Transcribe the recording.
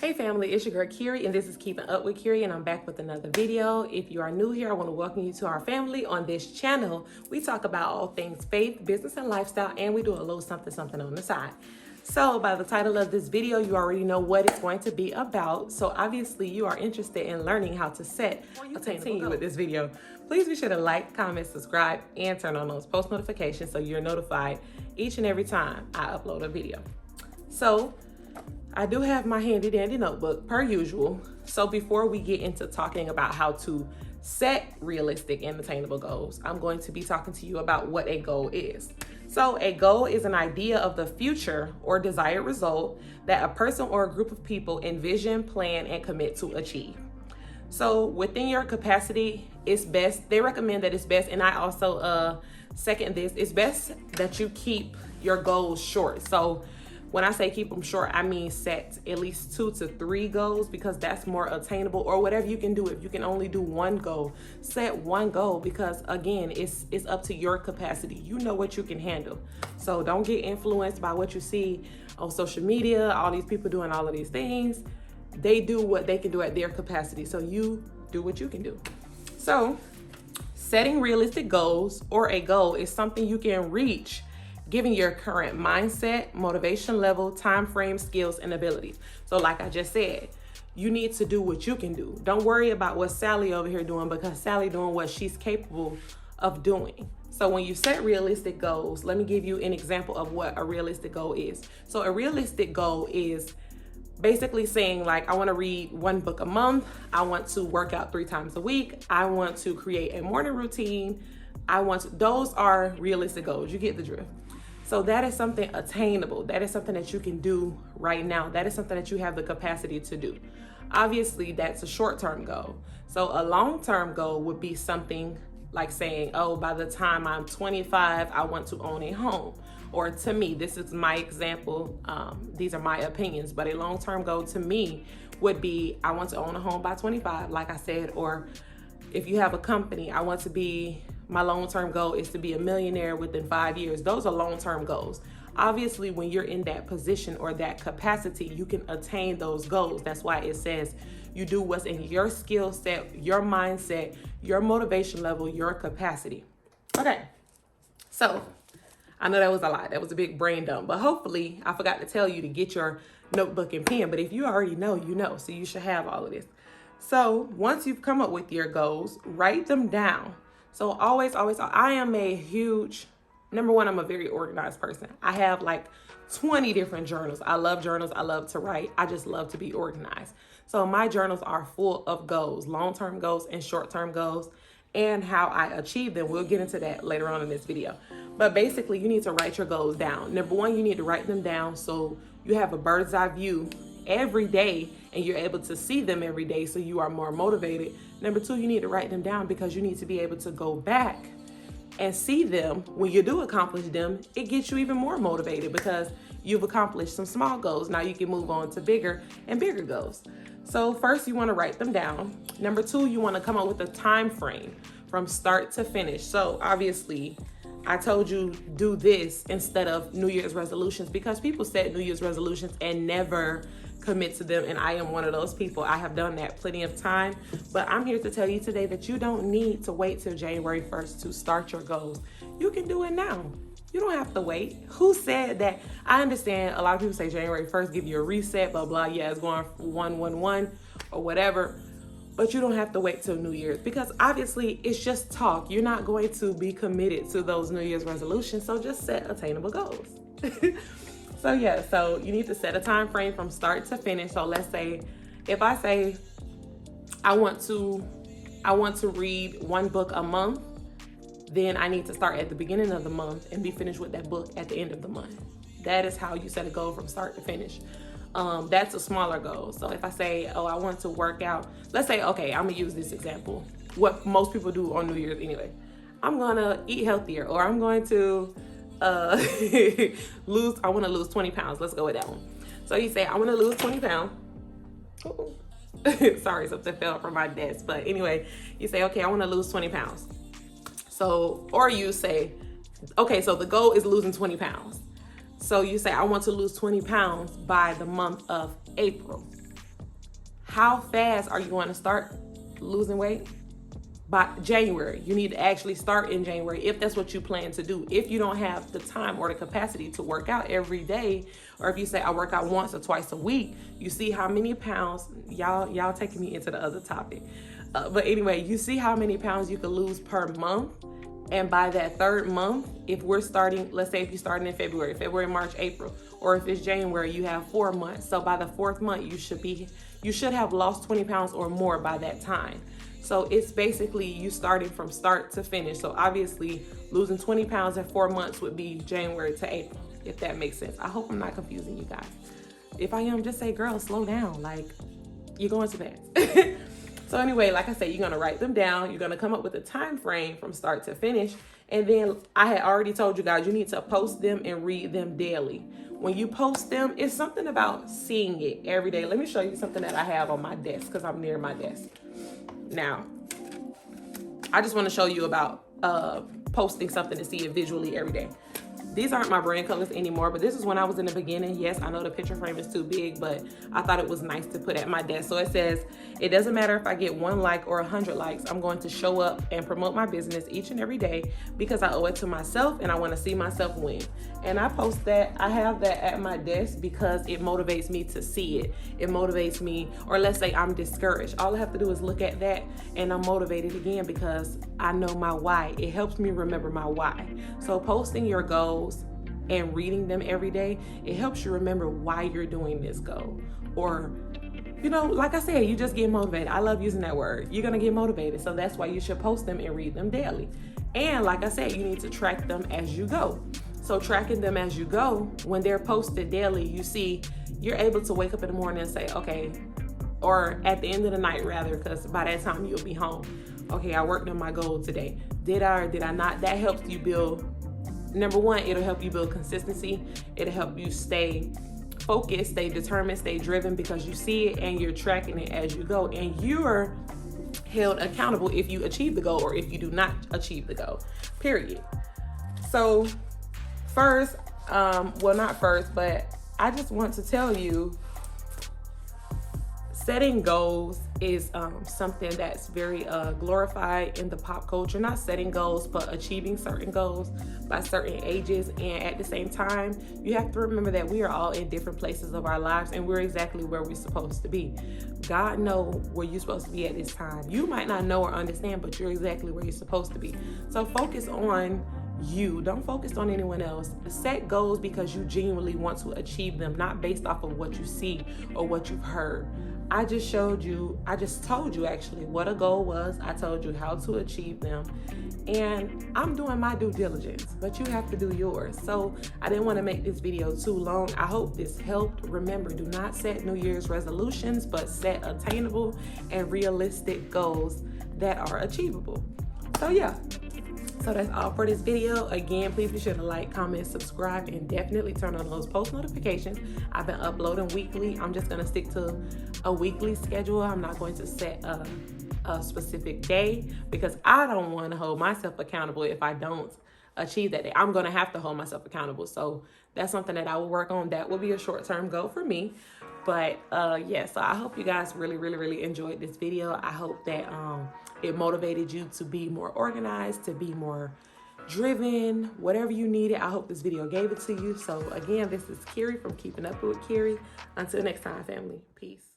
Hey family, it's your girl Kiri and this is Keeping Up with Kiri and I'm back with another video. If you are new here, I want to welcome you to our family. On this channel, we talk about all things faith, business, and lifestyle, and we do a little something on the side. So by the title of this video, you already know what it's going to be about. So obviously you are interested in learning how to set continue with this video. Please be sure to like, comment, subscribe, and turn on those post notifications so you're notified each and every time I upload a video. So I do have my handy dandy notebook per usual. So before we get into talking about how to set realistic and attainable goals, I'm going to be talking to you about what a goal is. So a goal is an idea of the future or desired result that a person or a group of people envision, plan, and commit to achieve. So within your capacity, it's best, they recommend that it's best, and I also second this, it's best that you keep your goals short. So when I say keep them short, I mean set at least 2 to 3 goals because that's more attainable, or whatever you can do. If you can only do one goal, set one goal because again, it's up to your capacity. You know what you can handle. So don't get influenced by what you see on social media, all these people doing all of these things. They do what they can do at their capacity. So you do what you can do. So setting realistic goals or a goal is something you can reach given your current mindset, motivation level, time frame, skills, and abilities. So like I just said, you need to do what you can do. Don't worry about what Sally over here doing because Sally doing what she's capable of doing. So when you set realistic goals, let me give you an example of what a realistic goal is. So a realistic goal is basically saying like, I want to read 1 book a month. I want to work out 3 times a week. I want to create a morning routine. Those are realistic goals. You get the drift. So that is something attainable. That is something that you can do right now. That is something that you have the capacity to do. Obviously, that's a short-term goal. So a long-term goal would be something like saying, oh, by the time I'm 25, I want to own a home. Or to me, this is my example. These are my opinions, but a long-term goal to me would be, I want to own a home by 25, like I said, or if you have a company, my long-term goal is to be a millionaire within 5 years. Those are long-term goals. Obviously, when you're in that position or that capacity, you can attain those goals. That's why it says you do what's in your skill set, your mindset, your motivation level, your capacity. Okay, so I know that was a lot. That was a big brain dump, but hopefully I forgot to tell you to get your notebook and pen. But if you already know, you know, so you should have all of this. So once you've come up with your goals, write them down. So always, I am a huge, number one, I'm a very organized person. I have like 20 different journals. I love journals. I love to write. I just love to be organized. So my journals are full of goals, long-term goals and short-term goals, and how I achieve them. We'll get into that later on in this video. But basically, you need to write your goals down. Number one, you need to write them down so you have a bird's eye view every day and you're able to see them every day so you are more motivated. Number two, you need to write them down because you need to be able to go back and see them. When you do accomplish them, it gets you even more motivated because you've accomplished some small goals. Now you can move on to bigger and bigger goals. So first you want to write them down. Number two, you want to come up with a time frame from start to finish. So obviously I told you do this instead of New Year's resolutions because people set New Year's resolutions and never commit to them, and I am one of those people. I have done that plenty of time, but I'm here to tell you today that you don't need to wait till January 1st to start your goals. You can do it now. You don't have to wait. Who said that? I understand a lot of people say January 1st, give you a reset, blah, blah. Yeah, it's going 1-1-1 or whatever, but you don't have to wait till New Year's because obviously it's just talk. You're not going to be committed to those New Year's resolutions, so just set attainable goals. So yeah, so you need to set a time frame from start to finish. So let's say, if I say I want to read 1 book a month, then I need to start at the beginning of the month and be finished with that book at the end of the month. That is how you set a goal from start to finish. That's a smaller goal. So if I say, oh, I want to work out, let's say, okay, I'm gonna use this example. What most people do on New Year's anyway. I'm gonna eat healthier, or I'm going to I want to lose 20 pounds. Let's go with that one. So you say, I want to lose 20 pounds. Sorry, something fell from my desk. But anyway, you say, okay, I want to lose 20 pounds. So, or you say, okay, so the goal is losing 20 pounds. So you say, I want to lose 20 pounds by the month of April. how fast are you going to start losing weight? By January. You need to actually start in January if that's what you plan to do. If you don't have the time or the capacity to work out every day, or if you say I work out once or twice a week, you see how many pounds, y'all taking me into the other topic. But anyway, you see how many pounds you could lose per month. And by that third month, if we're starting, let's say if you're starting in February, March, April, or if it's January, you have 4 months. So by the 4th month, you should have lost 20 pounds or more by that time. So it's basically you starting from start to finish. So obviously losing 20 pounds in 4 months would be January to April, if that makes sense. I hope I'm not confusing you guys. If I am, just say, girl, slow down. Like, you're going too fast. So anyway, like I said, you're gonna write them down. You're gonna come up with a time frame from start to finish. And then I had already told you guys, you need to post them and read them daily. When you post them, it's something about seeing it every day. Let me show you something that I have on my desk because I'm near my desk. Now, I just want to show you about posting something to see it visually every day. These aren't my brand colors anymore, but this is when I was in the beginning. Yes, I know the picture frame is too big, but I thought it was nice to put at my desk. So it says, it doesn't matter if I get 1 like or 100 likes, I'm going to show up and promote my business each and every day because I owe it to myself and I want to see myself win. And I post that, I have that at my desk because it motivates me to see it. It motivates me, or let's say I'm discouraged. All I have to do is look at that and I'm motivated again because I know my why. It helps me remember my why. So posting your goals and reading them every day, it helps you remember why you're doing this goal. Or, you know, like I said, you just get motivated. I love using that word. You're gonna get motivated. So that's why you should post them and read them daily. And like I said, you need to track them as you go. So tracking them as you go, when they're posted daily, you see, you're able to wake up in the morning and say, okay, or at the end of the night rather, because by that time you'll be home. Okay, I worked on my goal today. Did I or did I not? That helps you build, number one, it'll help you build consistency. It'll help you stay focused, stay determined, stay driven because you see it and you're tracking it as you go. And you're held accountable if you achieve the goal or if you do not achieve the goal, period. So first, well, not first, but I just want to tell you, setting goals is something that's very glorified in the pop culture. Not setting goals, but achieving certain goals by certain ages. And at the same time, you have to remember that we are all in different places of our lives and we're exactly where we're supposed to be. God knows where you're supposed to be at this time. You might not know or understand, but you're exactly where you're supposed to be. So focus on you. Don't focus on anyone else. Set goals because you genuinely want to achieve them, not based off of what you see or what you've heard. I just told you actually what a goal was. I told you how to achieve them. And I'm doing my due diligence, but you have to do yours. So I didn't want to make this video too long. I hope this helped. Remember, do not set New Year's resolutions, but set attainable and realistic goals that are achievable. So yeah. So that's all for this video. Again, please be sure to like, comment, subscribe, and definitely turn on those post notifications. I've been uploading weekly. I'm just gonna stick to a weekly schedule. I'm not going to set a specific day because I don't want to hold myself accountable if I don't achieve that day. I'm gonna have to hold myself accountable. So that's something that I will work on. That will be a short-term goal for me. But yeah, so I hope you guys really enjoyed this video. I hope that it motivated you to be more organized, to be more driven, whatever you needed. I hope this video gave it to you. So again, this is Kiri from Keeping Up with Kiri. Until next time, family. Peace.